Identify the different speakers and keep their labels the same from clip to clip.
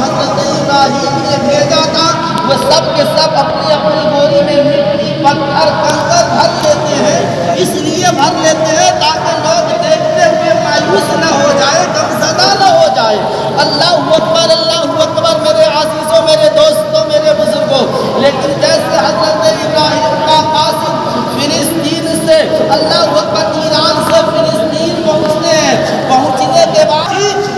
Speaker 1: حضرت ابراہیم نے بھیجا تھا وہ سب کے سب اپنی اپنی بوری میں مٹی پتھر کنکر بھر لیتے ہیں، اس لیے بھر لیتے ہیں تاکہ لوگ دیکھتے ہوئے مایوس نہ ہو جائے، غمزدہ نہ ہو جائے۔ اللہ اکبر میرے عزیزوں، میرے دوستوں، میرے بزرگوں۔ لیکن جیسے حضرت ابراہیم کا قاصد فلسطین سے اللہ اکبر ایران سے فلسطین پہنچتے ہیں، پہنچنے کے بعد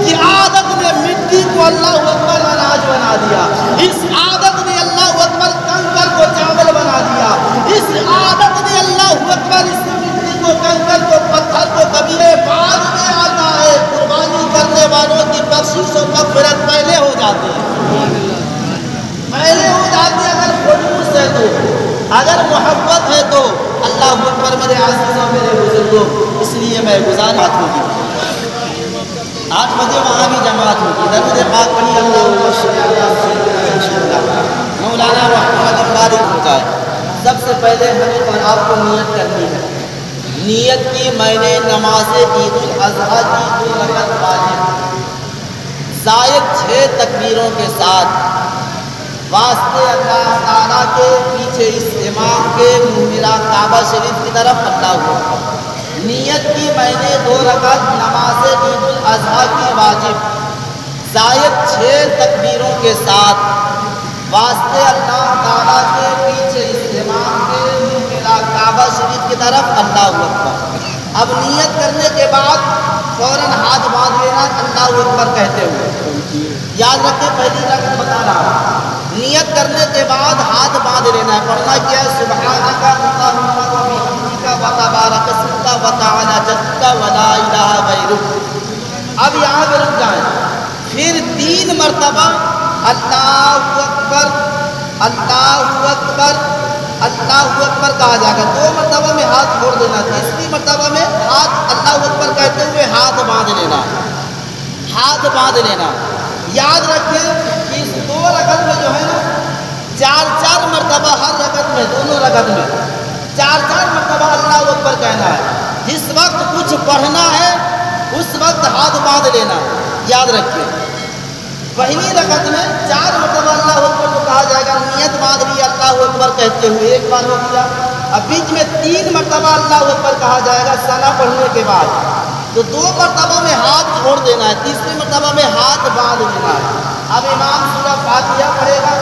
Speaker 1: یہ عادت نے مٹی کو اللہ اکبر اناج بنا دیا، اس عادت نے اللہ اکبر کنکر کو چاول بنا دیا، اس عادت نے اللہ اکبر اس مٹی کو کنکر کو پتھر کو کبھی بعد میں آتا ہے۔ قربانی کرنے والوں کی بخشش و مغفرت پہلے ہو جاتی ہے، پہلے ہو جاتی ہے۔ اگر خلوص ہے تو، اگر محبت ہے تو اللہ اکبر میرے عزیزوں، میرے بزرگوں۔ اس لیے میں گزارش ہوگی 8 بجے وہاں بھی جماعت ہوگی، درود پاک پڑھی اللہ مولانا محمد اقبال ہو جائے۔ سب سے پہلے ہمیں اور آپ کو نیت کرنی ہے، نیت کی میں نے نماز عید الاضحیٰ کی 2 رکعت واجب زائد 6 تکبیروں کے ساتھ واسطے اللہ تعالیٰ کے پیچھے اس امام کے منہ میرا کعبہ شریف کی طرف اللہ ہوا۔ نیت کی میں نے 2 رکعت نماز عید الاضحیٰ کی واجب زائد 6 تکبیروں کے ساتھ واسطے اللہ تعالیٰ کے پیچھے اس امام کے منہ میرا کعبہ شریف کی طرف اللہ اکبر۔ اب نیت کرنے کے بعد فوراً ہاتھ باندھ لینا اللہ اکبر کہتے ہوئے۔ یاد رکھیں پہلی رکعت بتا رہا ہوں، نیت کرنے کے بعد ہاتھ باندھ لینا ہے، پڑھنا کیا ہے سبحانک اللہم و بحمدک و تبارک اسمک و تعالی جدک و لا الہ غیرک۔ اب یہاں پہ رک جائیں، پھر 3 مرتبہ اللہ اکبر اللہ اکبر اللہ اکبر کہا جائے گا۔ 2 مرتبہ میں ہاتھ چھوڑ دینا، تیسری مرتبہ میں ہاتھ اللہ اکبر کہتے ہوئے ہاتھ باندھ لینا، ہاتھ باندھ لینا۔ یاد رکھیں کہ اس 2 رکعت میں جو ہے نا 4 مرتبہ ہر رکعت میں، دونوں رکعت میں 4 مرتبہ اللہ اکبر کہنا ہے۔ جس وقت کچھ پڑھنا ہے اس وقت ہاتھ باندھ لینا، یاد رکھیں۔ پہلی رکعت میں 4 مرتبہ اللہ اکبر کو کہا جائے گا، نیت باندھ لی اللہ اکبر کہتے ہوئے، ایک بار ہو گیا۔ اب بیچ میں 3 مرتبہ اللہ اکبر کہا جائے گا ثنا پڑھنے کے بعد، تو 2 مرتبہ میں ہاتھ چھوڑ دینا ہے، تیسری مرتبہ میں ہاتھ باندھ لینا ہے۔ اب امام سورہ فاتحہ پڑھے گا،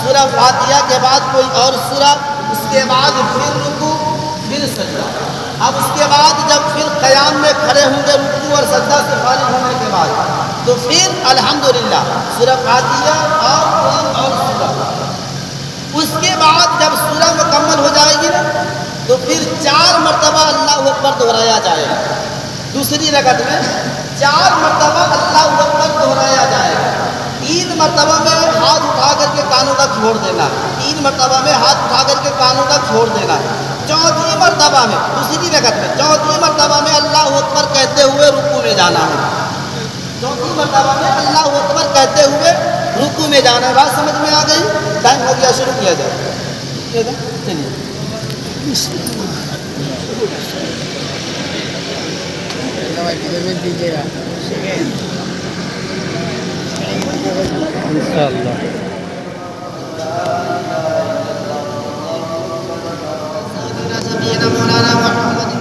Speaker 1: سورہ فاتحہ کے بعد کوئی اور سورہ، اس کے بعد پھر رکوع، پھر سجدہ۔ اب اس کے بعد جب پھر قیام میں کھڑے ہوں گے رکوع اور سجدہ سے فارغ ہونے کے بعد، تو پھر الحمدللہ سورہ فاتحہ اور کوئی اور سورہ۔ اس کے بعد جب سورہ مکمل ہو جائے گی نا تو پھر 4 مرتبہ اللہ اکبر دہرایا جائے گا۔ دوسری رکعت میں 4 مرتبہ اللہ اکبر دہرایا جائے گا۔ 3 مرتبہ میں ہاتھ اٹھا کر کے کانوں تک چھوڑ دینا، 3 مرتبہ میں ہاتھ اٹھا کر کے کانوں تک چھوڑ دینا۔ چوتھی مرتبہ میں، دوسری رکعت میں چوتھی مرتبہ میں اللہ اکبر کہتے ہوئے رکوع میں جانا ہے، چوتھی مرتبہ میں اللہ اکبر کہتے ہوئے رکوع میں جانا ہے۔ بات سمجھ میں آ گئی؟ ٹائم ہو گیا، شروع کیا جائے۔ چلیے
Speaker 2: انشاءاللہ۔
Speaker 1: مولانا محمد